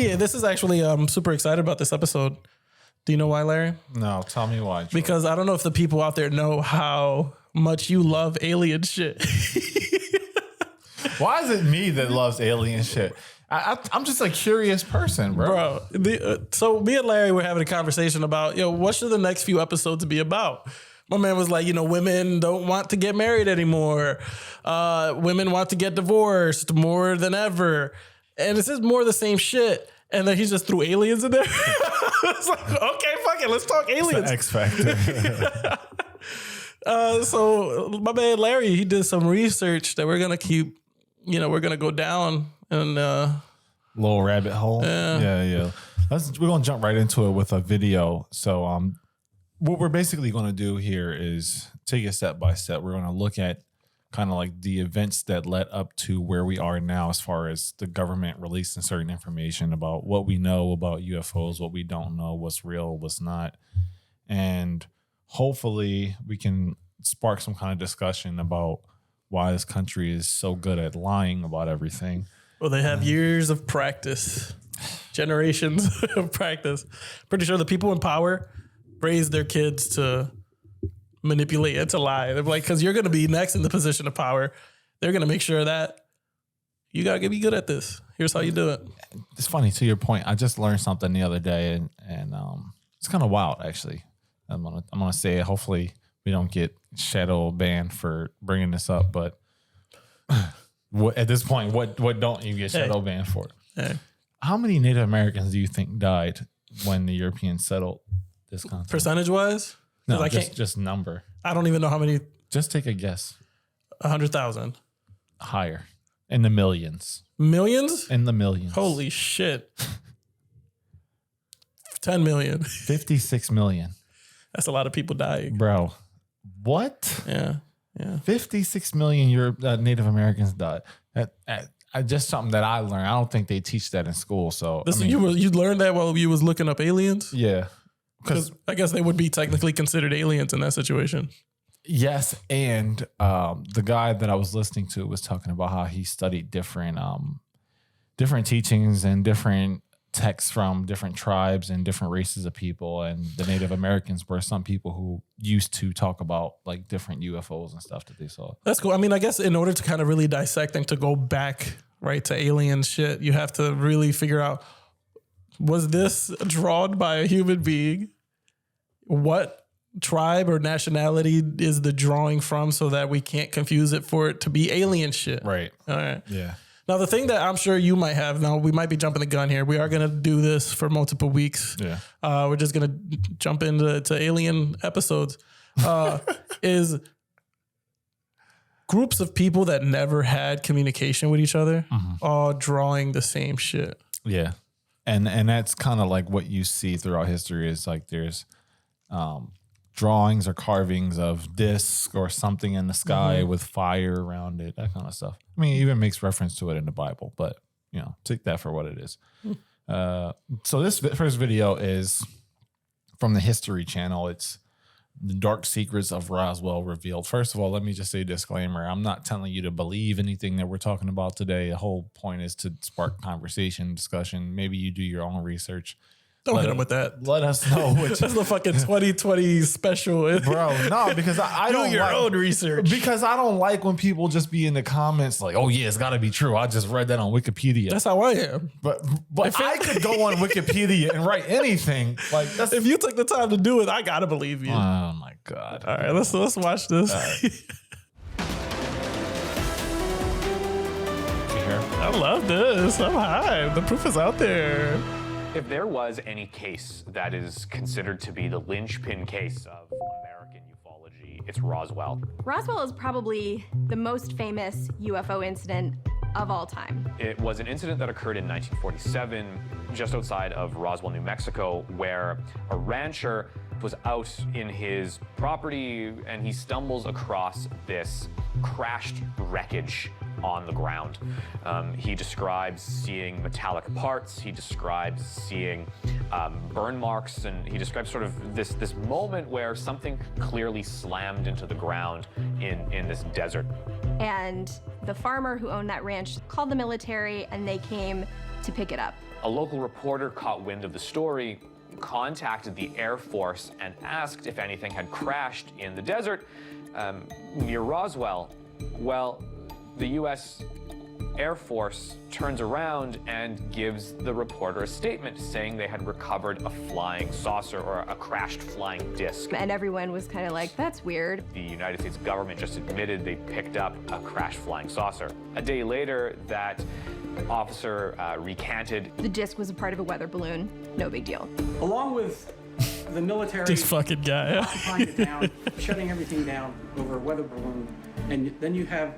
yeah, this is actually, I'm super excited about this episode. Do you know why, Larry? No, tell me why. Joe. Because I don't know if the people out there know how much you love alien shit. Why is it me that loves alien shit? I'm just a curious person, bro. So me and Larry were having a conversation about, what should the next few episodes be about? My man was like, women don't want to get married anymore. Women want to get divorced more than ever. And it's just more of the same shit. And then he just threw aliens in there. It's like, okay, fuck it. Let's talk aliens. X Factor. So my man Larry, he did some research that we're going to keep, we're going to go down and little rabbit hole. Yeah. We're going to jump right into it with a video. So what we're basically going to do here is take it step by step. We're going to look at kind of like the events that led up to where we are now as far as the government releasing certain information about what we know about UFOs, what we don't know, what's real, what's not. And hopefully we can spark some kind of discussion about why this country is so good at lying about everything. Well, they have years of practice, generations of practice. Pretty sure the people in power raise their kids to manipulate and to lie. They're like, because you're going to be next in the position of power. They're going to make sure that you got to be good at this. Here's how you do it. It's funny, to your point, I just learned something the other day, and it's kind of wild, actually. I'm gonna say it. Hopefully we don't get shadow banned for bringing this up, but at this point, what don't you get shadow banned for? Hey. How many Native Americans do you think died when the Europeans settled this continent? Percentage-wise? No, just number. I don't even know how many. Just take a guess. 100,000. Higher. In the millions. Millions? In the millions. Holy shit. 10 million. 56 million. That's a lot of people dying. Bro, what? Yeah. 56 million Native Americans died. Just something that I learned. I don't think they teach that in school. So you learned that while you was looking up aliens? Yeah. Because I guess they would be technically considered aliens in that situation. Yes, and the guy that I was listening to was talking about how he studied different teachings and different texts from different tribes and different races of people, and the Native Americans were some people who used to talk about like different UFOs and stuff that they saw. That's cool. I mean, I guess in order to kind of really dissect and to go back right to alien shit, you have to really figure out, was this drawn by a human being? What tribe or nationality is the drawing from, so that we can't confuse it for it to be alien shit? Right. All right. Yeah. Now, the thing that I'm sure you might have, now we might be jumping the gun here. We are going to do this for multiple weeks. Yeah. We're just going to jump into alien episodes. Is groups of people that never had communication with each other, all drawing the same shit. Yeah. And that's kind of like what you see throughout history is like there's drawings or carvings of discs or something in the sky with fire around it, that kind of stuff. I mean, it even makes reference to it in the Bible, but take that for what it is. So this first video is from the History Channel. It's The Dark Secrets of Roswell Revealed. First of all, let me just say a disclaimer. I'm not telling you to believe anything that we're talking about today. The whole point is to spark conversation, discussion. Maybe you do your own research. Don't hit him with that. Let us know which. That's the fucking 2020 special. Bro, no, because I don't do your own research. Because I don't like when people just be in the comments like, oh yeah, it's got to be true. I just read that on Wikipedia. That's how I am. But I could go on Wikipedia and write anything. Like that's, if you took the time to do it, I gotta believe you. Oh my God. All right, let's watch this. I love this. I'm hyped. The proof is out there. If there was any case that is considered to be the linchpin case of American ufology, it's Roswell. Roswell is probably the most famous UFO incident of all time. It was an incident that occurred in 1947, just outside of Roswell, New Mexico, where a rancher was out in his property and he stumbles across this crashed wreckage on the ground. He describes seeing metallic parts, he describes seeing burn marks, and he describes sort of this moment where something clearly slammed into the ground in this desert. And the farmer who owned that ranch called the military and they came to pick it up. A local reporter caught wind of the story, contacted the Air Force, and asked if anything had crashed in the desert near Roswell. Well, the U.S. Air Force turns around and gives the reporter a statement saying they had recovered a flying saucer or a crashed flying disc. And everyone was kind of like, that's weird. The United States government just admitted they picked up a crashed flying saucer. A day later, that officer recanted. The disc was a part of a weather balloon. No big deal. Along with the military This fucking guy. occupying it down, shutting everything down over a weather balloon, and then you have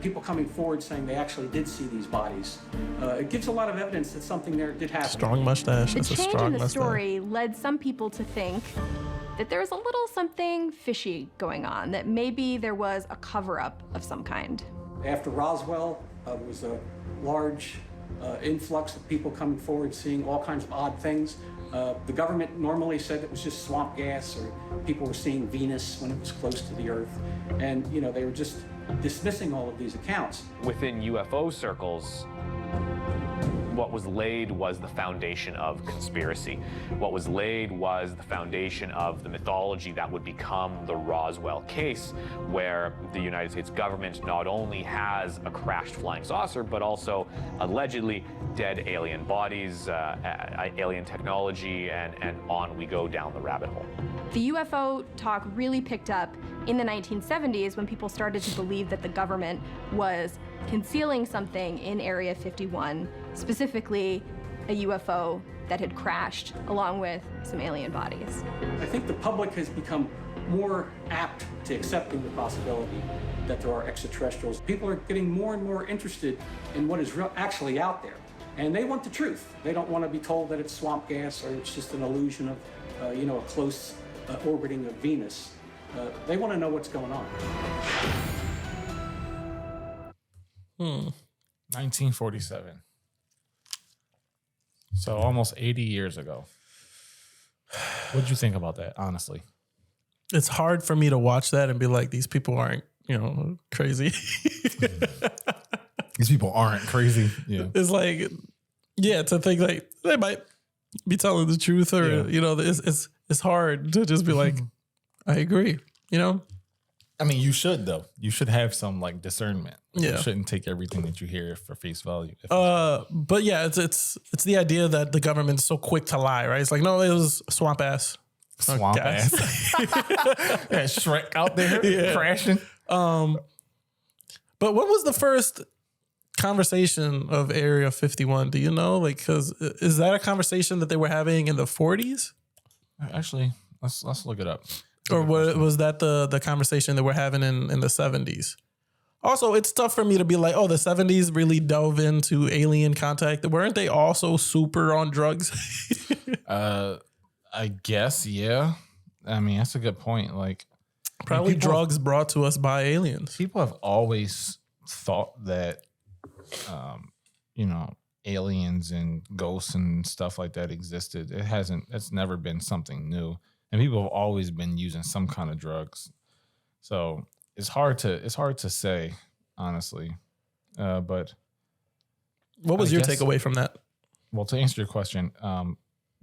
people coming forward saying they actually did see these bodies. It gives a lot of evidence that something there did happen. Strong mustache. The That's a change strong in the mustache. story led some people to think that there was a little something fishy going on, that maybe there was a cover-up of some kind. After Roswell, there was a large influx of people coming forward seeing all kinds of odd things. The government normally said it was just swamp gas, or people were seeing Venus when it was close to the Earth. And, you know, they were just dismissing all of these accounts. Within UFO circles, what was laid was the foundation of conspiracy. What was laid was the foundation of the mythology that would become the Roswell case, where the United States government not only has a crashed flying saucer, but also allegedly dead alien bodies, alien technology, and on we go down the rabbit hole. The UFO talk really picked up in the 1970s when people started to believe that the government was concealing something in Area 51, specifically a UFO that had crashed along with some alien bodies. I think the public has become more apt to accepting the possibility that there are extraterrestrials. People are getting more and more interested in what is actually out there. And they want the truth. They don't want to be told that it's swamp gas or it's just an illusion of, a close orbiting of Venus. They want to know what's going on. 1947. So almost 80 years ago. What'd you think about that, honestly? It's hard for me to watch that and be like, these people aren't, crazy. These people aren't crazy. Yeah. It's like, to think like they might be telling the truth, or it's hard to just be like, I agree. I mean, you should though. You should have some like discernment. Yeah. You shouldn't take everything that you hear for face value. But yeah, it's the idea that the government's so quick to lie, right? It's like, no, it was swamp ass. Swamp gas. ass. Yeah, Shrek out there crashing. But what was the first conversation of Area 51? Do you know? Like, because is that a conversation that they were having in the 40s? Actually, let's look it up. Or was that the conversation that we're having in the 70s? Also, it's tough for me to be like, oh, the 70s really dove into alien contact. Weren't they also super on drugs? I guess, yeah. I mean, that's a good point. Like, Probably drugs brought to us by aliens. people have always thought that, aliens and ghosts and stuff like that existed. It's never been something new. And people have always been using some kind of drugs. So it's hard to say, honestly. But What was I your guess- takeaway from that? well, to answer your question,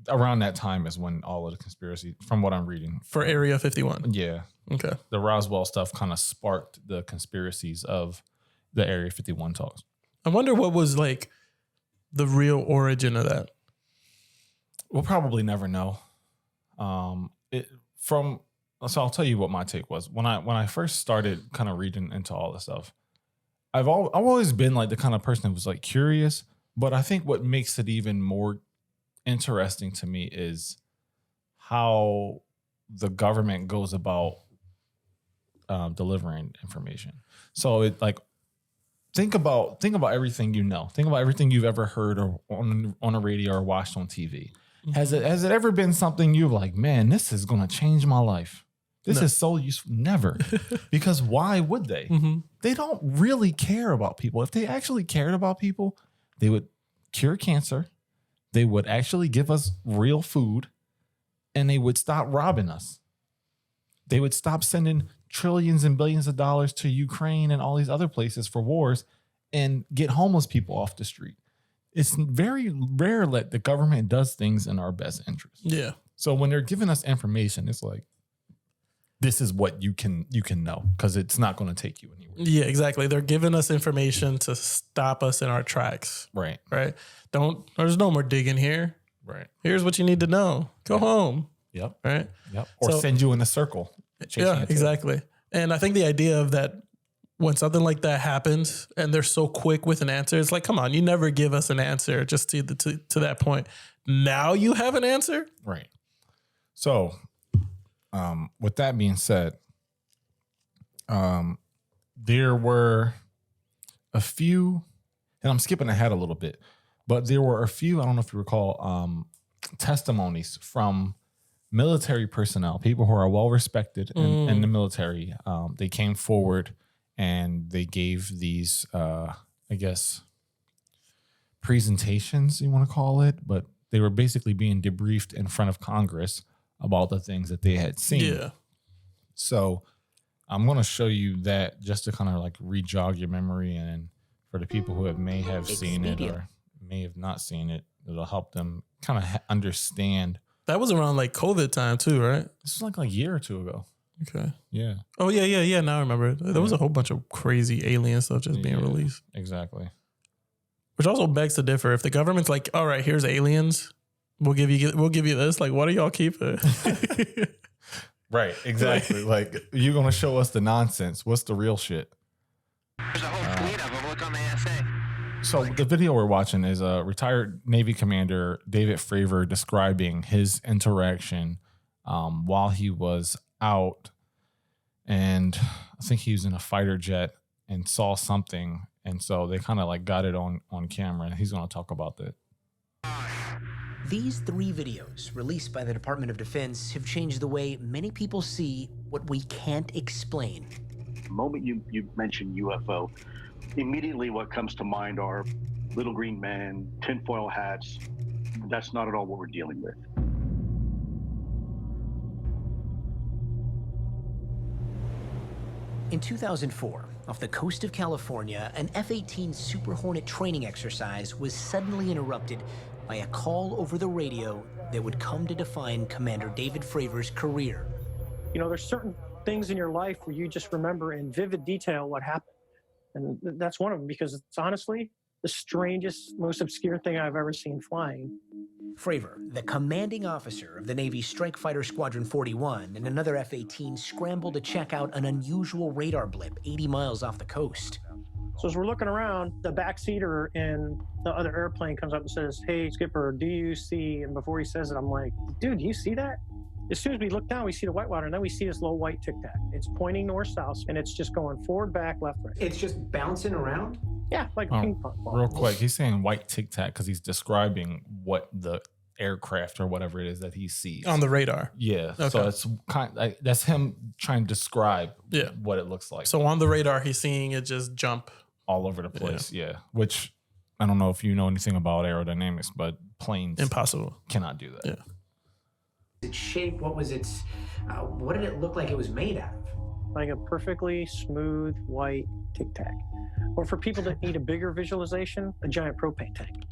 around that time is when all of the conspiracy, from what I'm reading, For Area 51. yeah, Okay. the Roswell stuff kind of sparked the conspiracies of the Area 51 talks. I wonder what was like the real origin of that. We'll probably never know. So I'll tell you what my take was when I first started kind of reading into all this stuff. I've always been like the kind of person who was like curious, but I think what makes it even more interesting to me is how the government goes about delivering information. So it like think about everything you know. Think about everything you've ever heard or on a radio or watched on TV. Has it ever been something you're like, man, this is going to change my life? This is so useful. Never. Because why would they? They don't really care about people. If they actually cared about people, they would cure cancer. They would actually give us real food, and they would stop robbing us. They would stop sending trillions and billions of dollars to Ukraine and all these other places for wars and get homeless people off the street. it's very rare that the government does things in our best interest. Yeah. So when they're giving us information, it's like, this is what you can know, because it's not going to take you anywhere. Yeah, exactly. They're giving us information to stop us in our tracks. Right. Right. There's no more digging here. Right. Here's what you need to know. Go home. Yep. Right. Yep. Or send you in a circle. Yeah, exactly. And I think the idea of that, when something like that happens and they're so quick with an answer, it's like, come on, you never give us an answer just to that point. Now you have an answer? Right. So, with that being said, there were a few, and I'm skipping ahead a little bit, but there were a few, I don't know if you recall, testimonies from military personnel, people who are well respected in the military. They came forward and they gave these, I guess, presentations, you want to call it, but they were basically being debriefed in front of Congress about the things that they had seen. Yeah. So I'm going to show you that just to kind of like re-jog your memory, and for the people who may have seen it or may have not seen it, it'll help them kind of understand. That was around like COVID time too, right? This was like a year or two ago. Okay. Yeah. Oh, yeah. Now I remember it. There was a whole bunch of crazy alien stuff just being released. Exactly. Which also begs to differ. If the government's like, all right, here's aliens, we'll give you this. Like, what are y'all keeping? Right. Exactly. Like, you're going to show us the nonsense. What's the real shit? There's a whole fleet of them. Look on the SA. So the video we're watching is a retired Navy commander, David Fravor, describing his interaction while he was out, and I think he was in a fighter jet and saw something, and so they kind of like got it on camera, and he's going to talk about that. These 3 videos released by the Department of Defense have changed the way many people see what we can't explain. The moment you mention UFO, immediately what comes to mind are little green men, tinfoil hats. That's not at all what we're dealing with. In 2004, off the coast of California, an F-18 Super Hornet training exercise was suddenly interrupted by a call over the radio that would come to define Commander David Fravor's career. You know, there's certain things in your life where you just remember in vivid detail what happened. And that's one of them, because it's honestly the strangest, most obscure thing I've ever seen flying. Fravor, the commanding officer of the Navy's Strike Fighter Squadron 41, and another F-18 scrambled to check out an unusual radar blip 80 miles off the coast. So as we're looking around, the backseater in the other airplane comes up and says, "Hey, Skipper, do you see?" And before he says it, I'm like, "Dude, do you see that?" As soon as we look down, we see the whitewater, and then we see this little white tic-tac. It's pointing north-south, and it's just going forward, back, left, right. It's just bouncing around? Yeah, like a ping pong ball. Real quick, he's saying white tic-tac because he's describing what the aircraft or whatever it is that he sees On the radar. Yeah. Okay. So it's that's him trying to describe Yeah. what it looks like. So on the radar, he's seeing it just jump. All over the place. Yeah. Which I don't know if you know anything about aerodynamics, but planes Impossible. cannot do that. Yeah. Its shape, what was its, what did it look like it was made out of? Like a perfectly smooth white tic-tac. Or for people that need a bigger visualization, a giant propane tank.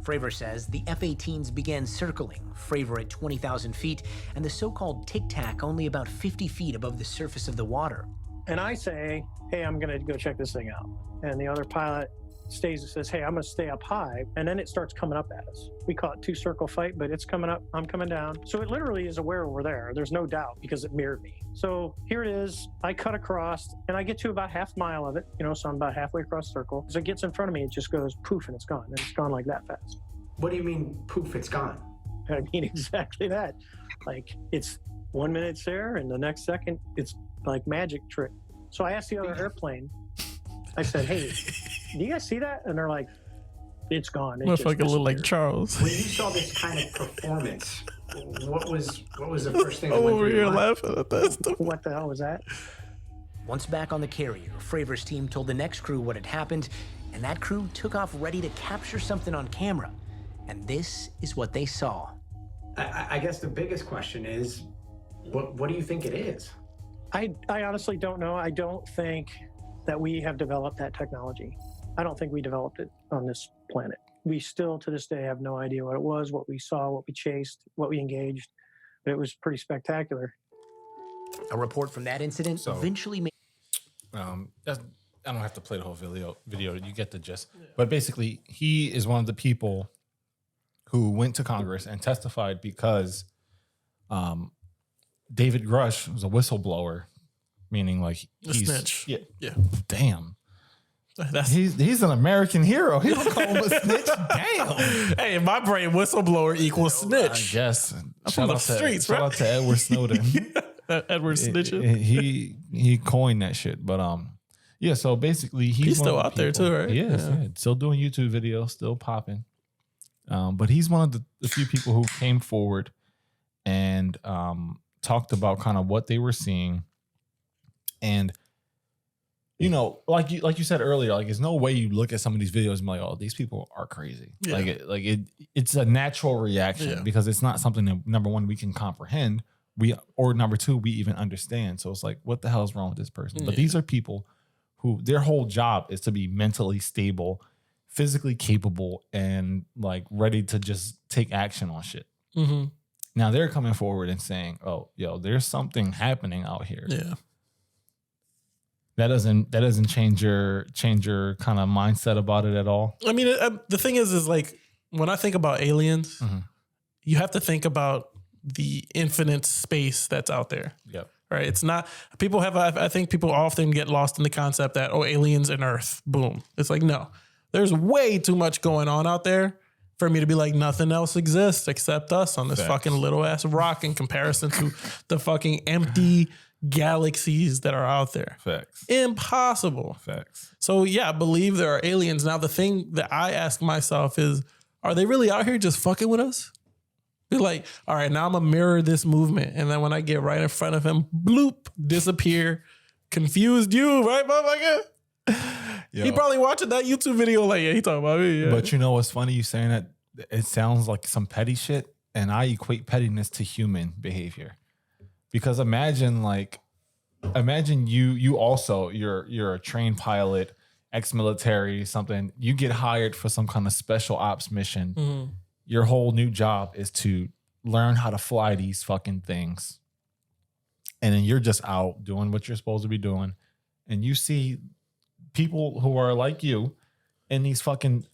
Fravor says the F-18s began circling, Fravor at 20,000 feet, and the so-called tic-tac only about 50 feet above the surface of the water. And I say, "Hey, I'm going to go check this thing out." And the other pilot stays and says, "Hey, I'm going to stay up high." And then it starts coming up at us. We call it 2-circle fight, but it's coming up, I'm coming down. So it literally is aware we're there. There's no doubt, because it mirrored me. So here it is. I cut across, and I get to about half mile of it, so I'm about halfway across the circle. As it gets in front of me, it just goes poof, and it's gone. And it's gone like that fast. What do you mean, poof, it's gone? I mean exactly that. Like, it's 1 minute it's there, and the next second, it's like magic trick. So I asked the other airplane, I said, "Hey, do you guys see that?" And they're like, "It's gone." It just Motherfucker look like disappeared." Charles. When you saw this kind of performance, what was the first thing that went Over through here your mind? laughing at that stuff. What the hell was that? Once back on the carrier, Fravor's team told the next crew what had happened, and that crew took off ready to capture something on camera. And this is what they saw. I guess the biggest question is, what do you think it is? I honestly don't know. I don't think that we have developed that technology. I don't think we developed it on this planet. We still, to this day, have no idea what it was, what we saw, what we chased, what we engaged. But it was pretty spectacular. A report from that incident eventually made. I don't have to play the whole video. You get the gist. But basically, he is one of the people who went to Congress and testified because David Grush was a whistleblower, meaning like he's snitch. Yeah. Damn. He's an American hero. He don't call him a snitch. Damn. Hey, in my brain, whistleblower equals snitch. I guess. From the streets, shout out to Edward Snowden. Edward Snitchen. He coined that shit. But yeah, so basically he's still out there too, right? He is, yeah. Still doing YouTube videos, still popping. But he's one of the few people who came forward and talked about kind of what they were seeing. And you know, like you said earlier, like there's no way you look at some of these videos and be like, oh, these people are crazy. Yeah. It's a natural reaction because it's not something that, number one, we can comprehend. Or number two, we even understand. So it's like, what the hell is wrong with this person? But these are people who their whole job is to be mentally stable, physically capable, and like ready to just take action on shit. Mm-hmm. Now they're coming forward and saying, oh, yo, there's something happening out here. Yeah. That doesn't change your kind of mindset about it at all. I mean, the thing is like when I think about aliens, you have to think about the infinite space that's out there. Yep. Right. It's not people have. I think people often get lost in the concept that aliens and Earth. Boom. It's like no, there's way too much going on out there for me to be like nothing else exists except us on this fucking little ass rock in comparison to the fucking empty galaxies that are out there. Facts. Impossible. Facts. So yeah, I believe there are aliens. Now the thing that I ask myself is, are they really out here just fucking with us? Be like, all right, now I'm gonna mirror this movement. And then when I get right in front of him, bloop, disappear. Confused you, right, motherfucker? He probably watching that YouTube video like, yeah, he talking about me. Yeah. But you know what's funny? You saying that it sounds like some petty shit. And I equate pettiness to human behavior. Because imagine you also you're a trained pilot, ex-military, something. You get hired for some kind of special ops mission. Mm-hmm. Your whole new job is to learn how to fly these fucking things. And then you're just out doing what you're supposed to be doing. And you see people who are like you in these fucking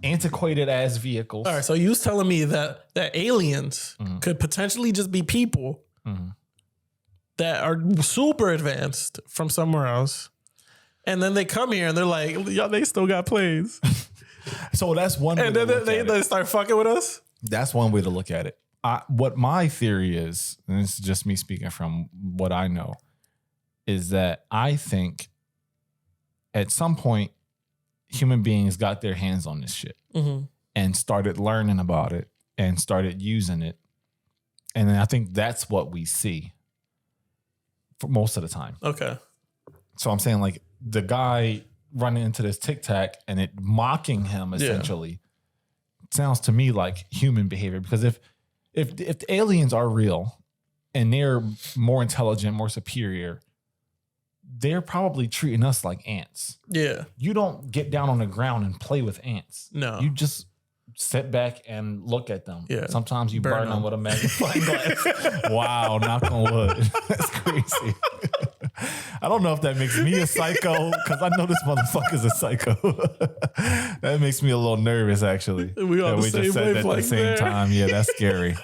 antiquated ass vehicles. All right, so you was telling me that aliens could potentially just be people that are super advanced from somewhere else. And then they come here and they're like, y'all, they still got planes. So that's one way and to then look they at it. start fucking with us? That's one way to look at it. What my theory is, and this is just me speaking from what I know, is that I think at some point human beings got their hands on this shit and started learning about it and started using it. And then I think that's what we see for most of the time. Okay. So I'm saying like the guy running into this Tic Tac and it mocking him essentially sounds to me like human behavior. Because if the aliens are real and they're more intelligent, more superior, they're probably treating us like ants. Yeah. You don't get down on the ground and play with ants. No. You just sit back and look at them. Yeah. Sometimes you burn them with a magnifying glass. Wow, knock on wood. That's crazy. I don't know if that makes me a psycho, because I know this motherfucker's a psycho. That makes me a little nervous, actually. We all the same just said that at the wavelength same there. time. Yeah, that's scary.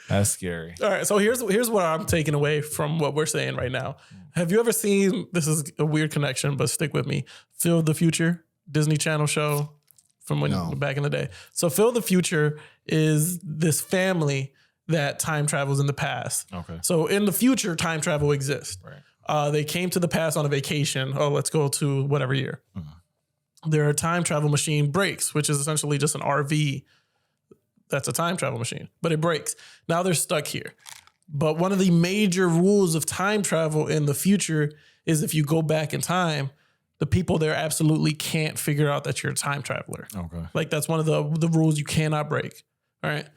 That's scary. All right, so here's what I'm taking away from what we're saying right now. Have you ever seen, this is a weird connection, but stick with me, Phil the Future, Disney Channel show from back in the day. So Phil the Future is this family that time travels in the past. Okay. So in the future, time travel exists. Right. They came to the past on a vacation. Oh, let's go to whatever year. Their time travel machine breaks, which is essentially just an RV. That's a time travel machine, but it breaks. Now they're stuck here. But one of the major rules of time travel in the future is if you go back in time, the people there absolutely can't figure out that you're a time traveler. Okay. Like that's one of the rules you cannot break. All right.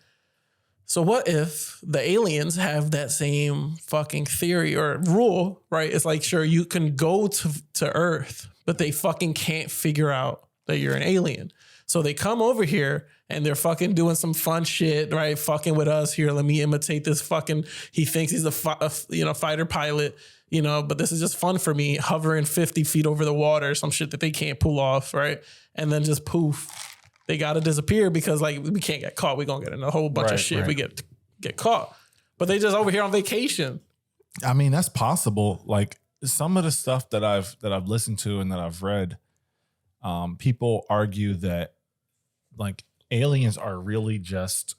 So what if the aliens have that same fucking theory or rule, right? It's like, sure, you can go to Earth, but they fucking can't figure out that you're an alien. So they come over here and they're fucking doing some fun shit, right? Fucking with us here. Let me imitate this fucking. He thinks he's a fighter pilot, but this is just fun for me, hovering 50 feet over the water, some shit that they can't pull off, right? And then just poof, they gotta disappear because like we can't get caught. We're gonna get in a whole bunch of shit. Right. We get caught, but they just over here on vacation. I mean, that's possible. Like some of the stuff that I've listened to and that I've read, people argue that like aliens are really just,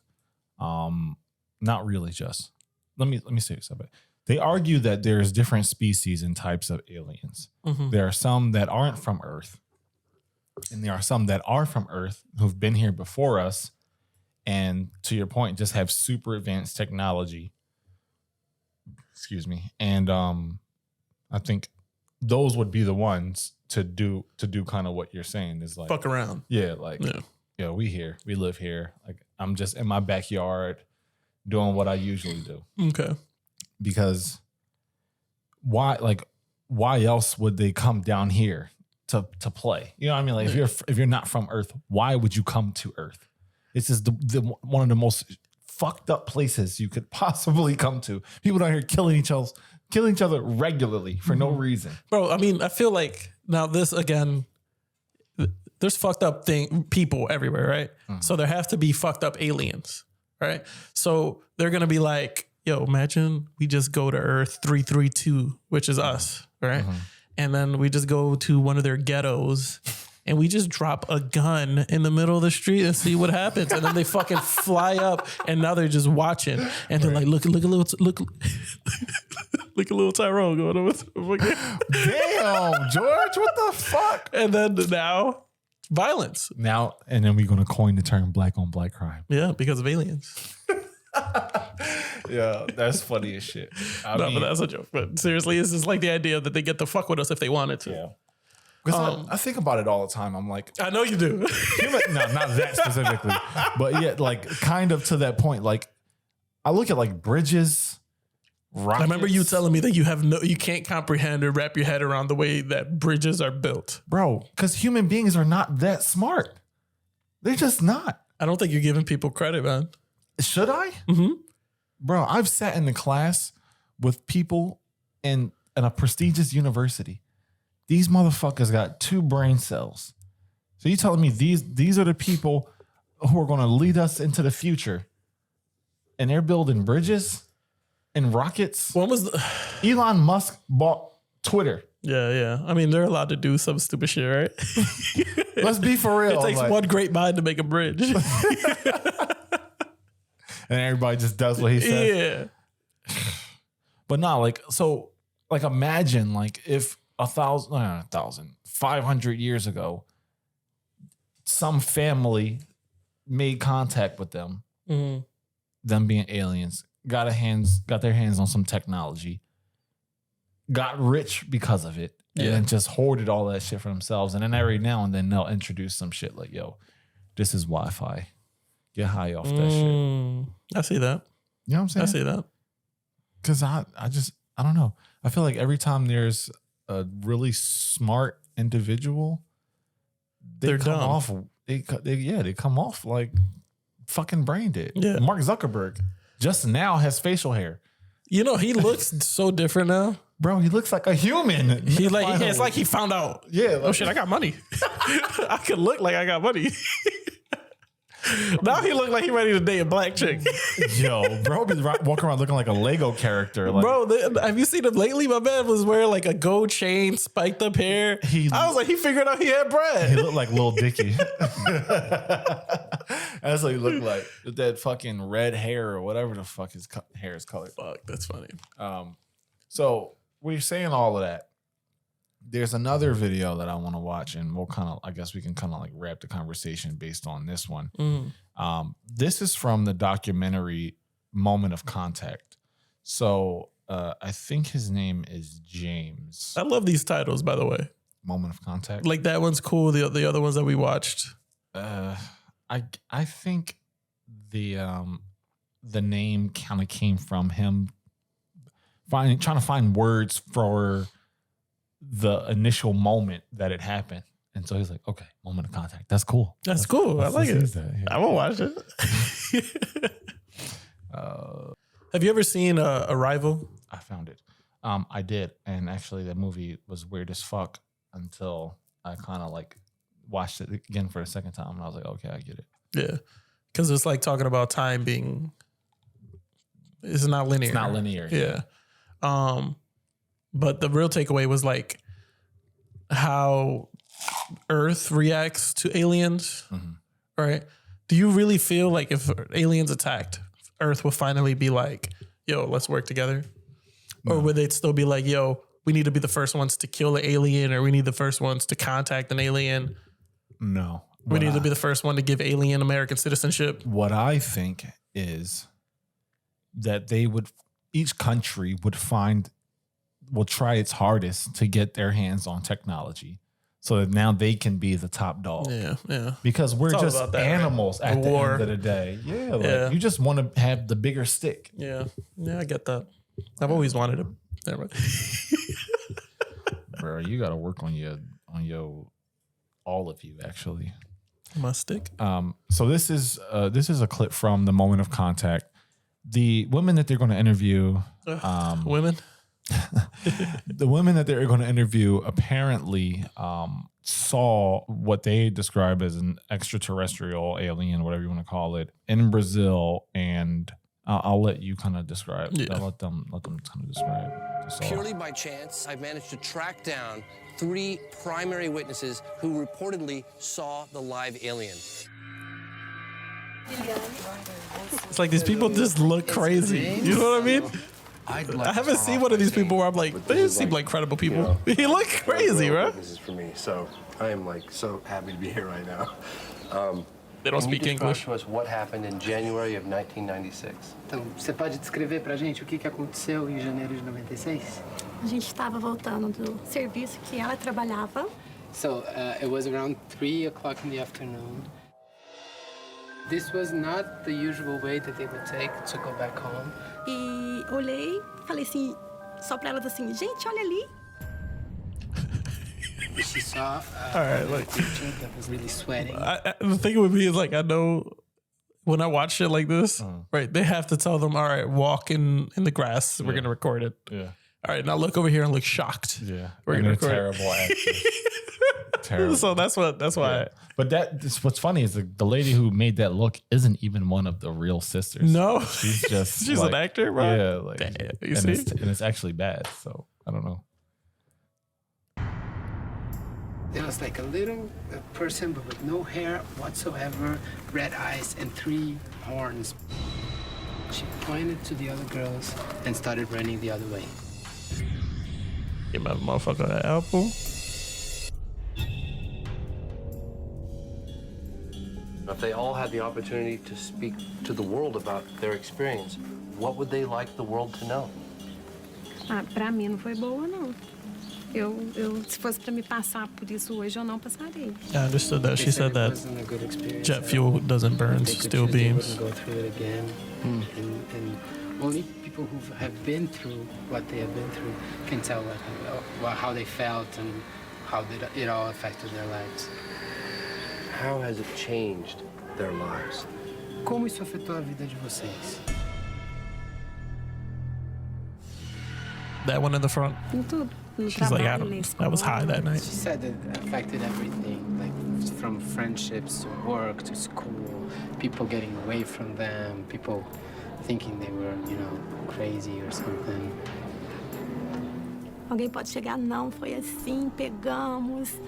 not really just. Let me say something. They argue that there's different species and types of aliens. Mm-hmm. There are some that aren't from Earth, and there are some that are from Earth who've been here before us, and to your point, just have super advanced technology. Excuse me. And I think those would be the ones to do kind of what you're saying is like fuck around. Yeah, like yeah, we live here. Like I'm just in my backyard doing what I usually do. Okay. Because why else would they come down here to play? You know what I mean? Like if you're not from Earth, why would you come to Earth? This is the one of the most fucked up places you could possibly come to. People down here killing each other regularly for no reason. Bro, I mean, I feel like now this again, there's fucked up people everywhere, right? So there have to be fucked up aliens, right? So they're gonna be like, yo, imagine we just go to Earth 332, which is us, right? And then we just go to one of their ghettos and we just drop a gun in the middle of the street and see what happens. And then they fucking fly up and now they're just watching. And they're like, look a little Tyrone going on with damn, George, what the fuck? And then now, violence. Now, and then we're going to coin the term black on black crime. Yeah, because of aliens. Yeah, that's funny as shit. But that's a joke. But seriously, it's just like the idea that they get to fuck with us if they wanted to. Yeah. Because I think about it all the time. I'm like, I know you do. No, not that specifically, but yeah, like kind of to that point. Like, I look at like bridges, rockets. I remember you telling me that you can't comprehend or wrap your head around the way that bridges are built, bro. Because human beings are not that smart. They're just not. I don't think you're giving people credit, man. Should I? Mm-hmm. Bro, I've sat in the class with people in a prestigious university. These motherfuckers got 2 brain cells. So you telling me these are the people who are going to lead us into the future, and they're building bridges and rockets? When was Elon Musk bought Twitter? Yeah. I mean, they're allowed to do some stupid shit, right? Let's be for real. It takes one great mind to make a bridge. And everybody just does what he says. Yeah. But not like, so like imagine like if 500 years ago, some family made contact with them, them being aliens, got their hands on some technology, got rich because of it, and then just hoarded all that shit for themselves. And then every now and then they'll introduce some shit like, yo, this is Wi-Fi. Get high off that shit. I see that. You know what I'm saying? I see that. Because I don't know. I feel like every time there's a really smart individual, they come off. They come off like fucking brain dead. Yeah. Mark Zuckerberg just now has facial hair. You know, he looks so different now. Bro, he looks like a human. It's like he found out. Yeah. Oh shit, I got money. I could look like I got money. Now he look like he ready to date a black chick. Yo, bro, be walking around looking like a Lego character. Like, bro, have you seen him lately? My man was wearing like a gold chain, spiked up hair. I was like, he figured out he had bread. He looked like Lil Dicky. That's what he looked like. With that fucking red hair or whatever the fuck his hair is colored. Fuck, that's funny. So we're saying all of that. There's another video that I want to watch, and I guess we can kind of like wrap the conversation based on this one. This is from the documentary Moment of Contact. So I think his name is James. I love these titles, by the way. Moment of Contact. Like that one's cool. The other ones that we watched. I think the name kind of came from him trying to find words for the initial moment that it happened. And so he's like, okay, moment of contact. That's cool. That's cool. I like it. Yeah. I will watch it. Have you ever seen Arrival? I found it. I did. And actually the movie was weird as fuck until I kind of like watched it again for the second time. And I was like, okay, I get it. Yeah. Because it's like talking about time being, it's not linear. It's not linear. Yeah. But the real takeaway was like how Earth reacts to aliens, right? Do you really feel like if aliens attacked, Earth will finally be like, yo, let's work together? No. Or would they still be like, yo, we need to be the first ones to kill the alien, or we need the first ones to contact an alien? No. We need to be the first one to give alien American citizenship. What I think is that each country will try its hardest to get their hands on technology so that now they can be the top dog. Yeah, yeah. Because we're just animals right? at the end of the day. Yeah, like you just want to have the bigger stick. Yeah, yeah, I get that. I've always wanted to. Never mind. Bro, you got to work on your all of you actually. My stick. So this is a clip from the moment of contact. The women that they're going to interview, women. The women that they're going to interview apparently saw what they describe as an extraterrestrial alien, whatever you want to call it, in Brazil, and I'll let you kind of describe. Yeah. I'll let them kind of describe. Purely by chance, I've managed to track down 3 primary witnesses who reportedly saw the live alien. It's like these people just look crazy. You know what I mean? I haven't seen one of these people where I'm like, they seem like credible people. He look crazy, right? This is for me, so I am like so happy to be here right now. They don't speak English. To us what happened in January of 1996. Então, você pode descrever pra gente o que aconteceu em janeiro de 96? A gente estava voltando do serviço que ela trabalhava. So it was around 3 o'clock in the afternoon. This was not the usual way that they would take to go back home. E olhei, falei assim, só pra elas assim, gente, olha ali. She saw All right, like, that was really sweating. The thing with me is like, I know when I watch shit like this, right, they have to tell them, all right, walk in the grass. We're going to record it. Yeah. All right, now look over here and look shocked. Yeah. We're going to record terrible actors. Terrible. So that's why. Yeah. But what's funny is the lady who made that look isn't even one of the real sisters. No. She's just she's an actor, bro. Yeah. Like, damn, you and see? It's actually bad. So I don't know. There was like a little person, but with no hair whatsoever, red eyes, and 3 horns. She pointed to the other girls and started running the other way. Give my motherfucker an apple. If they all had the opportunity to speak to the world about their experience, what would they like the world to know? Pra mim não foi boa, não. Se fosse pra me passar por isso hoje, eu não passaria. I understood that. She said that jet fuel doesn't burn steel beams. Go through it again, and only people who have been through what they have been through can tell how they felt and how it all affected their lives. How has it changed their lives? Como isso afetou a vida de vocês? That one in the front. Em tudo. She's like, I was high that night. She said it affected everything, like from friendships to work to school, people getting away from them, people thinking they were, crazy or something. Alguém pode chegar, não, foi assim, pegamos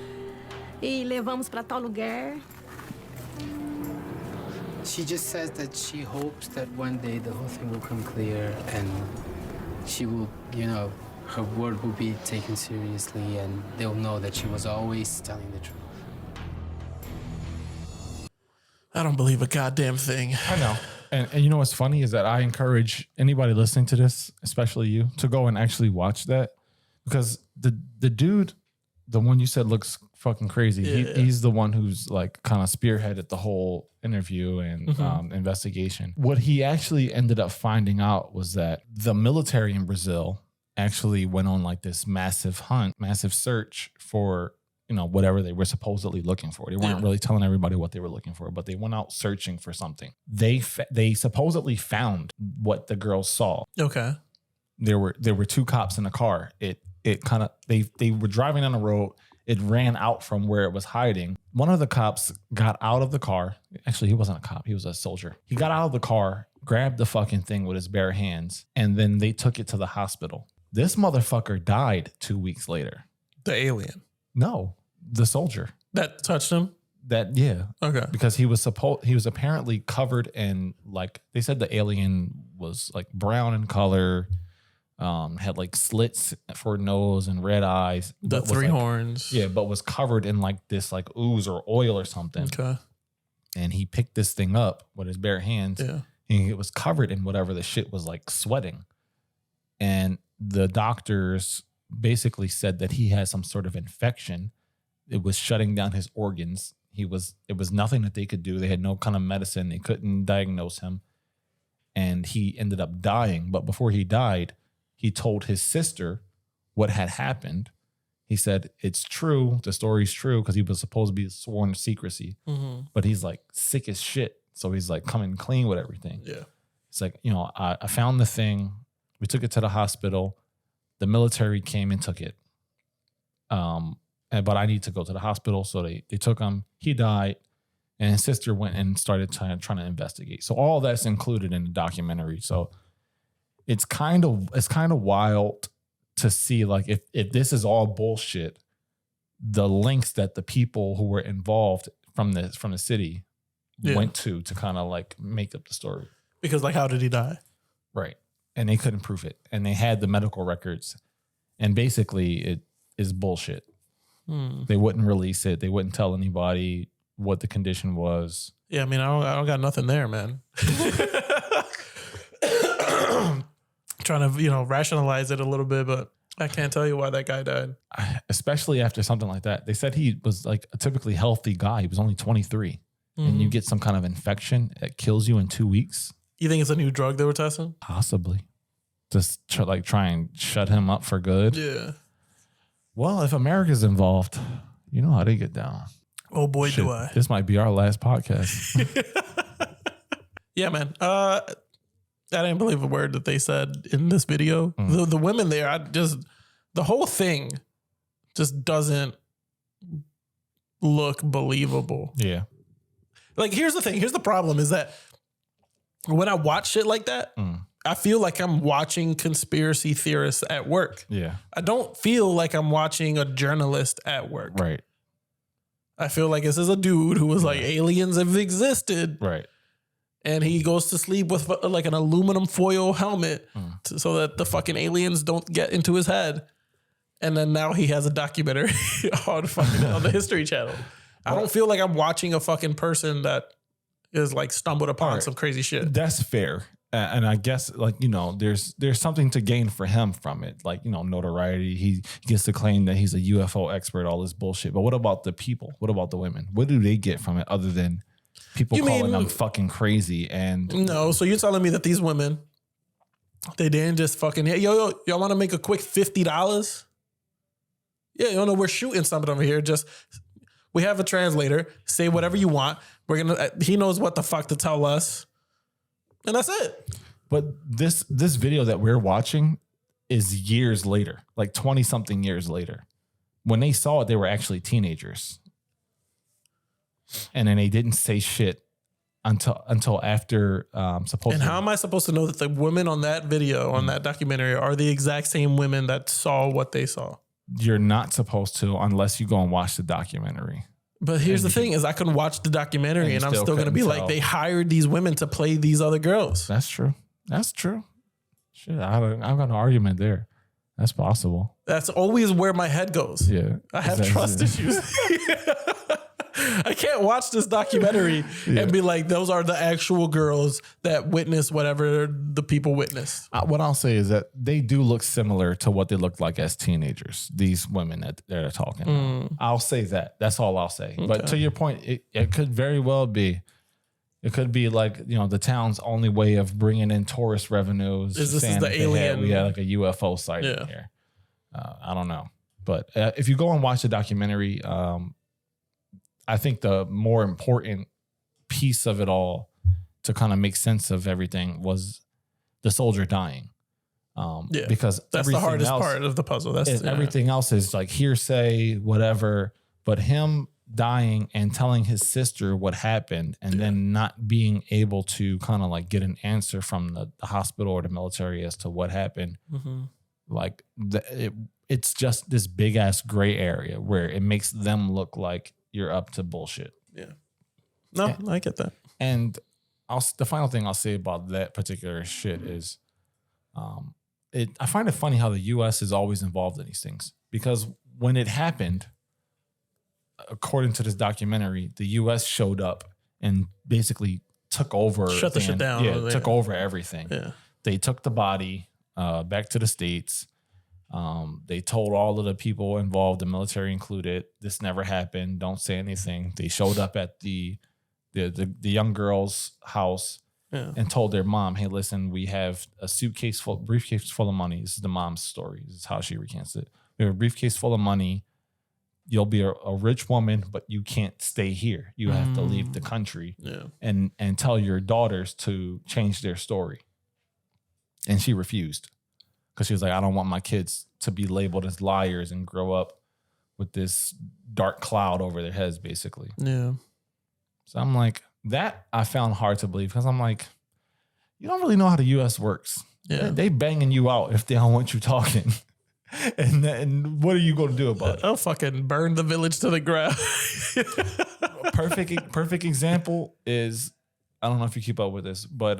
e levamos para tal lugar. She just says that she hopes that one day the whole thing will come clear and she will, her word will be taken seriously and they'll know that she was always telling the truth. I don't believe a goddamn thing. I know. And you know what's funny is that I encourage anybody listening to this, especially you, to go and actually watch that. Because the dude, the one you said looks fucking crazy. Yeah. He's the one who's like kind of spearheaded the whole interview and investigation. What he actually ended up finding out was that the military in Brazil actually went on like this massive hunt, massive search for whatever they were supposedly looking for. They weren't really telling everybody what they were looking for, but they went out searching for something. They supposedly found what the girls saw. Okay. There were 2 cops in the car. It kind of they were driving down the road. It ran out from where it was hiding. One of the cops got out of the car. Actually, he wasn't a cop. He was a soldier. He got out of the car, grabbed the fucking thing with his bare hands, and then they took it to the hospital. This motherfucker died 2 weeks later. The alien. No, the soldier that touched him. Okay. Because he was apparently covered in, like, they said the alien was like brown in color, had like slits for nose and red eyes. The 3 horns. Yeah, but was covered in like this like ooze or oil or something. Okay. And he picked this thing up with his bare hands. Yeah. And it was covered in whatever the shit was, like sweating. And the doctors basically said that he had some sort of infection. It was shutting down his organs. It was nothing that they could do. They had no kind of medicine. They couldn't diagnose him. And he ended up dying. But before he died, he told his sister what had happened. He said, it's true. The story's true, because he was supposed to be sworn to secrecy. Mm-hmm. But he's like sick as shit. So he's like coming clean with everything. Yeah. It's like, I found the thing. We took it to the hospital. The military came and took it. But I need to go to the hospital. So they took him. He died. And his sister went and started trying to investigate. So all that's included in the documentary. So it's kind of wild to see, like, if this is all bullshit, the links that the people who were involved from the city went to kind of like make up the story. Because, like, how did he die? Right. And they couldn't prove it. And they had the medical records. And basically it is bullshit. They wouldn't release it. They wouldn't tell anybody what the condition was. Yeah, I mean, I don't got nothing there, man. Trying to, rationalize it a little bit, but I can't tell you why that guy died. Especially after something like that. They said he was like a typically healthy guy. He was only 23. And you get some kind of infection that kills you in 2 weeks. You think it's a new drug they were testing? Possibly. Just try and shut him up for good. Yeah. Well, if America's involved, you know how they get down. Oh boy, do I. This might be our last podcast. Yeah, man. I didn't believe a word that they said in this video. The women there, the whole thing just doesn't look believable. Yeah. Like, here's the thing. Here's the problem is that when I watch shit like that, I feel like I'm watching conspiracy theorists at work. Yeah. I don't feel like I'm watching a journalist at work. Right. I feel like this is a dude who was like, aliens have existed. Right. And he goes to sleep with like an aluminum foil helmet so that the fucking aliens don't get into his head. And then now he has a documentary on the History Channel. I don't feel like I'm watching a fucking person that is like stumbled upon some crazy shit. That's fair. And I guess, like, there's something to gain for him from it. Like, notoriety. He gets to claim that he's a UFO expert, all this bullshit. But what about the people? What about the women? What do they get from it other than people calling them fucking crazy? And no, so you're telling me that these women, they didn't just fucking, y'all want to make a quick $50? Yeah, we're shooting something over here. Just, we have a translator. Say whatever you want. He knows what the fuck to tell us. And that's it. But this video that we're watching is years later, like 20 something years later. When they saw it, they were actually teenagers. And then they didn't say shit until after supposedly. And how am I supposed to know that the women on that video, on that documentary, are the exact same women that saw what they saw? You're not supposed to unless you go and watch the documentary. But here's the thing is I can watch the documentary and I'm still going to be like, they hired these women to play these other girls. That's true. That's true. Shit, I've got no argument there. That's possible. That's always where my head goes. Yeah. I have trust issues. I can't watch this documentary and be like, those are the actual girls that witnessed whatever the people witnessed. What I'll say is that they do look similar to what they looked like as teenagers, these women that they're talking about. I'll say that. That's all I'll say. Okay. But to your point, it could very well be. It could be like, the town's only way of bringing in tourist revenues. This is the alien. We had like a UFO sighting here. I don't know. But if you go and watch the documentary, I think the more important piece of it all to kind of make sense of everything was the soldier dying. Because that's the hardest part of the puzzle. Everything else is like hearsay, whatever. But him dying and telling his sister what happened and then not being able to kind of like get an answer from the hospital or the military as to what happened. Like it's just this big ass gray area where it makes them look like you're up to bullshit. Yeah. No, I get that. And the final thing I'll say about that particular shit is, I find it funny how the U.S. is always involved in these things, because when it happened, according to this documentary, the U.S. showed up and basically took over. Shut the shit down. Yeah, took over everything. Yeah. They took the body back to the States. They told all of the people involved, the military included, this never happened. Don't say anything. They showed up at the young girl's house and told their mom, hey, listen, we have a briefcase full of money. This is the mom's story. This is how she recants it. We have a briefcase full of money. You'll be a rich woman, but you can't stay here. You have to leave the country and tell your daughters to change their story. And she refused because she was like, I don't want my kids to be labeled as liars and grow up with this dark cloud over their heads, basically. Yeah. So I'm like, that I found hard to believe, because I'm like, you don't really know how the U.S. works. Yeah. They banging you out if they don't want you talking. and what are you going to do about it? I'll fucking burn the village to the ground. Perfect example is, I don't know if you keep up with this, but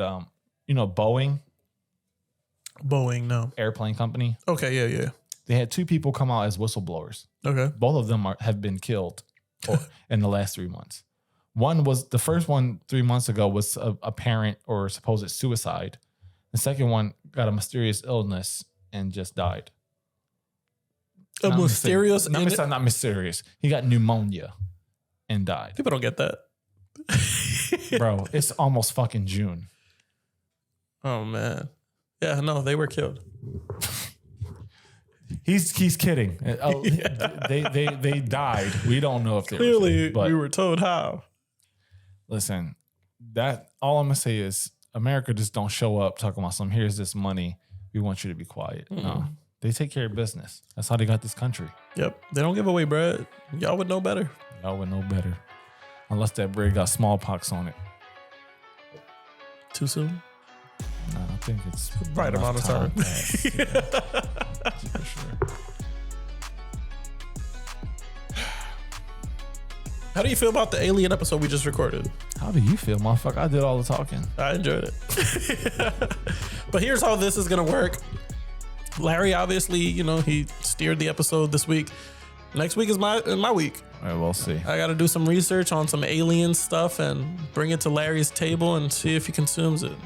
Boeing, no. Airplane company. Okay, yeah. They had 2 people come out as whistleblowers. Okay. Both of them have been killed in the last 3 months. The first one 3 months ago was a parent or supposed suicide. The second one got a mysterious illness and just died. Not mysterious? Not mysterious. He got pneumonia and died. People don't get that. Bro, it's almost fucking June. Oh, man. Yeah, no, they were killed. He's kidding. They died. We don't know if they clearly were, but we were told how. Listen, that all I'm gonna say is America just don't show up talking about some. Here's this money. We want you to be quiet. No, they take care of business. That's how they got this country. Yep, they don't give away bread. Y'all would know better. Y'all would know better, unless that bread got smallpox on it. Too soon. No, I think it's right amount of time. For sure. How do you feel about the Alien episode we just recorded? How do you feel, motherfucker? I did all the talking. I enjoyed it. But here's how this is going to work. Larry, obviously, he steered the episode this week. Next week is my week. All right, we'll see. I got to do some research on some alien stuff and bring it to Larry's table and see if he consumes it.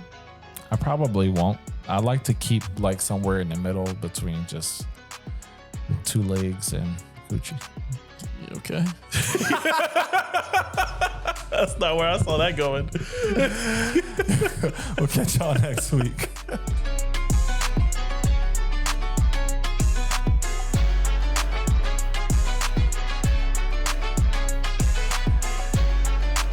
I probably won't. I like to keep like somewhere in the middle between just 2 legs and Gucci. Okay. That's not where I saw that going. We'll catch y'all next week.